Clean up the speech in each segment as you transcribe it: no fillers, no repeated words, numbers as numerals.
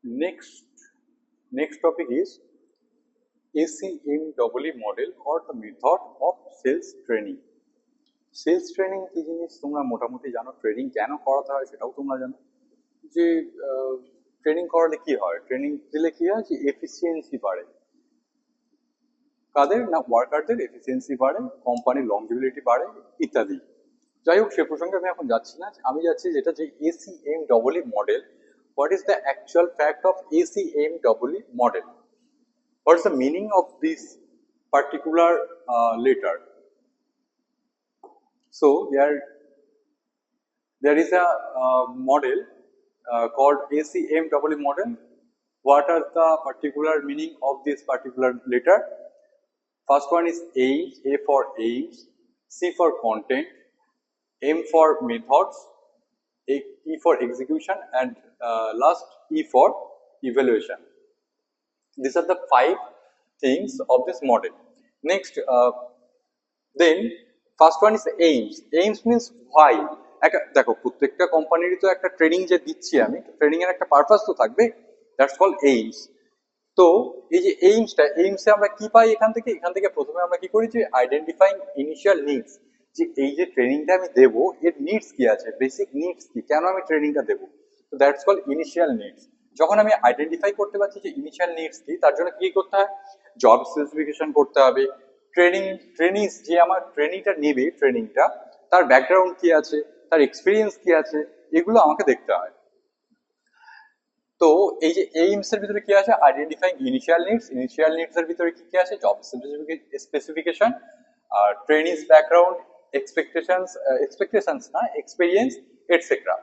Next, next topic is ACMEE model or the method of sales training. Sales training কি জিনিস তোমরা মোটামুটি জানো, ট্রেনিং কেন করাতে হয় সেটাও তোমরা জানো। যে ট্রেনিং করালে কি হয়, ট্রেনিং দিলে কি হয় যে এফিসিয়েন্সি বাড়ে। কাদের না, ওয়ার্কারদের এফিসিয়েন্সি বাড়ে, কোম্পানির লংজিভিলিটি বাড়ে ইত্যাদি। যাই হোক, সে প্রসঙ্গে আমি এখন যাচ্ছি না। আমি যাচ্ছি যেটা যে ACMEE model. What is the actual fact of ACMEE model? What is the meaning of this particular letter? So there is a model called ACMEE model. What are the particular meaning of this particular letter? First one is aims, A for aims, C for content, M for methods, E for execution, and last E for evaluation. These are the 5 things of this model. Next, then first one is aims. Aims means why. দেখো, প্রত্যেকটা কোম্পানিরই তো একটা training যে দিচ্ছি আমি, training এর একটা পারপাস তো থাকবে, দ্যাটস কল্ড এইমস। তো এই যে এইমসে আমরা কি পাই এখান থেকে প্রথমে আমরা কি করি যে আইডেন্টিফাইং ইনিশিয়াল নিডস, যে এই যে ট্রেনিংটা আমি দেবো এর নিডস কি আছে, বেসিক নিডস কি, কেন আমি ট্রেনিংটা দেবো। তো দ্যাটস কল্ড ইনিশিয়াল নিডস। যখন আমি আইডেন্টিফাই করতে পারছি যে ইনিশিয়াল নিডস কি, তার জন্য কি করতে হয়, জব স্পেসিফিকেশন করতে হবে। ট্রেনিংস যে আমার ট্রেনিংটা নেবে, ট্রেনিংটা তার ব্যাকগ্রাউন্ড কি আছে, তার এক্সপিরিয়েন্স কি আছে, এগুলো আমাকে দেখতে হয়। তো এই যে এইমস এর ভিতরে কি আছে, আইডেন্টিফাইং ইনিশিয়াল নিডস এর ভিতরে কি কি আছে, জব স্পেসিফিকেশন, আর ট্রেনিংস ব্যাকগ্রাউন্ড, এক্সপেকটেশনস না, এক্সপেরিয়েন্স এটসেট্রা।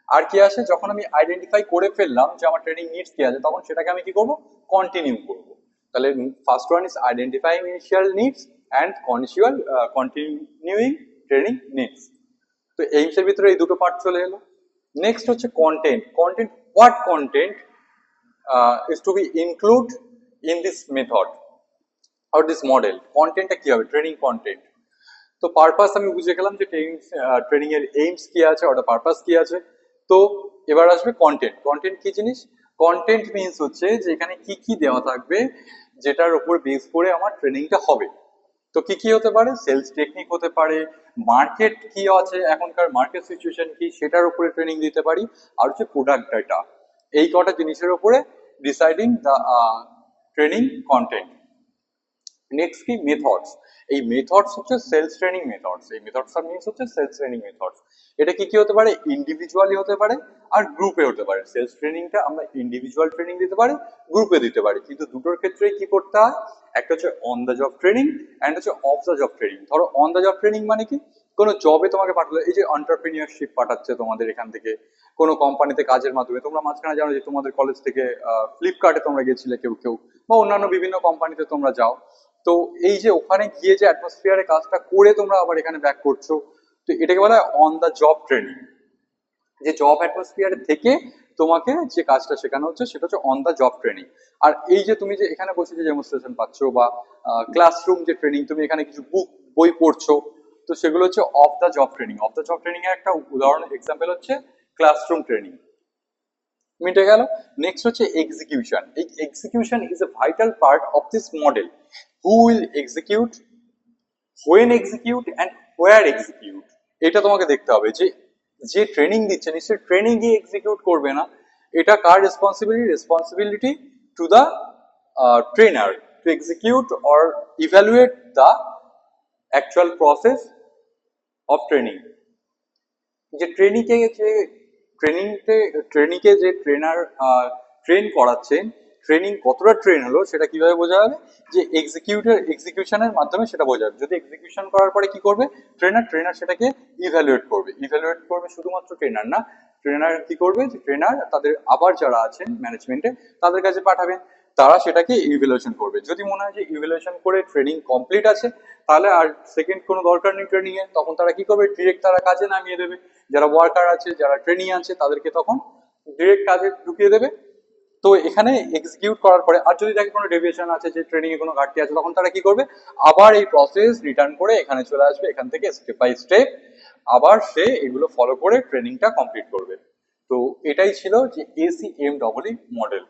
আর কি আসে, যখন আমি আইডেন্টিফাই করে ফেললাম যে আমার ট্রেনিং নিডস কি আছে, তখন সেটাকে আমি কি করব, কন্টিনিউ করব। তাহলে first one is identifying initial needs and continuing training needs. তো এইমস এর ভিতরে এই দুটো পার্ট চলে এলো। নেক্সট হচ্ছে content what content is to be include in this method or this model. কন্টেন্টটা কি হবে, ট্রেনিং কন্টেন্ট। তো পারপাস আমি বুঝে গেলাম যে ট্রেনিং এর এইমস কি আছে, ওটা পারপাস কি আছে। তো এবার আসবে কন্টেন্ট কি জিনিস। কন্টেন্ট মিন্স হচ্ছে যে এখানে কি কি দেওয়া থাকবে, যেটার উপর বেস করে আমার ট্রেনিংটা হবে। তো কি কি হতে পারে, সেলস টেকনিক হতে পারে, মার্কেট কি আছে, এখনকার মার্কেট সিচুয়েশন কি, সেটার উপরে ট্রেনিং দিতে পারি, আর হচ্ছে প্রোডাক্ট ডাটা। এই কটা জিনিসের উপরে deciding the training content. Next কি, মেথডস। এই মেথডস হচ্ছে সেলস ট্রেনিং মেথডস। এই মেথডস মিনস হচ্ছে সেলস ট্রেনিং মেথডস। এটা কি কি হতে পারে, ইন্ডিভিজুয়ালি হতে পারে আর গ্রুপে হতে পারে। সেলস ট্রেনিংটা আমরা ইন্ডিভিজুয়াল ট্রেনিং দিতে পারি, গ্রুপে দিতে পারি, কিন্তু দুটোর ক্ষেত্রে কি করতে হয়, একটা হচ্ছে on the job training and হচ্ছে অফ দ্য জব ট্রেনিং। ধরো অন দ্য জব ট্রেনিং মানে কি, কোনো জবে তোমাকে পাঠালো, এই যে এন্টারপ্রেনিয়রশিপ পাঠাচ্ছে তোমাদের এখান থেকে কোনো কোম্পানিতে কাজের মাধ্যমে। তোমরা মাঝখানে জানো যে তোমাদের কলেজ থেকে ফ্লিপকার্টে তোমরা গেছিলে কেউ কেউ, বা অন্যান্য বিভিন্ন কোম্পানিতে তোমরা যাও। তো এই যে ওখানে গিয়ে যে অ্যাটমসফিয়ারে কাজটা করে তোমরা আবার এখানে ব্যাক করছো, তো এটাকে বলা হয় অন দ্য জব ট্রেনিং। যে জব অ্যাটমসফিয়ারে থেকে তোমাকে যে কাজটা শেখানো হচ্ছে সেটা হচ্ছে অন দ্য জব ট্রেনিং। আর এই যে তুমি যে এখানে বসে যে ডেমনস্ট্রেশন পাচ্ছ বা ক্লাসরুম যে ট্রেনিং, তুমি এখানে কিছু বই পড়ছো, তো সেগুলো হচ্ছে of the job training. Of the job training এর একটা উদাহরণ এক্সাম্পল হচ্ছে ক্লাসরুম ট্রেনিং। মিটে গেল। নেক্সট হচ্ছে এক্সিকিউশন। এই execution is a vital part of this model. Who will execute, when execute and where execute. এটা তোমাকে দেখতে হবে যে যে ট্রেনিং দিচ্ছে নিশ্চয়ই ট্রেনিং গিয়ে এক্সিকিউট করবে না। এটা কার responsibility to the trainer to execute or evaluate the actual process of training. যে ট্রেনিংকে যে ট্রেনার ট্রেন করাচ্ছেন, ট্রেনিং কতটা ট্রেন হলো সেটা কিভাবে বোঝা যাবে, যে এক্সিকিউশনের মাধ্যমে সেটা বোঝা যাবে। যদি এক্সিকিউশন করার পরে কি করবে ট্রেনার সেটাকে ইভ্যালুয়েট করবে শুধুমাত্র ট্রেনার না, ট্রেনার কি করবে, যে ট্রেনার তাদের আবার যারা আছেন ম্যানেজমেন্টে তাদের কাছে পাঠাবেন, তারা সেটাকে ইভ্যালুয়েশন করবে। যদি মনে হয় যে ইভ্যালুয়েশন করে ট্রেনিং কমপ্লিট আছে, তাহলে আর সেকেন্ড কোনো দরকার নেই ট্রেনিং এর, তখন তারা কি করবে, ডিরেক্ট তারা কাজে নামিয়ে দেবে। যারা ওয়ার্কার আছে, যারা ট্রেনিং আছে, তাদেরকে তখন ডিরেক্ট কাজে ঢুকিয়ে দেবে। তো এখানে এক্সিকিউট করার পরে আর যদি দেখে কোনো ডেভিয়েশন আছে, যে ট্রেনিং এ কোনো ঘাটতি আছে, তখন তারা কি করবে, আবার এই প্রসেস রিটার্ন করে এখানে চলে আসবে, এখান থেকে স্টেপ বাই স্টেপ আবার সে এগুলো ফলো করে ট্রেনিংটা কমপ্লিট করবে। তো এটাই ছিল যে ACMEE মডেল।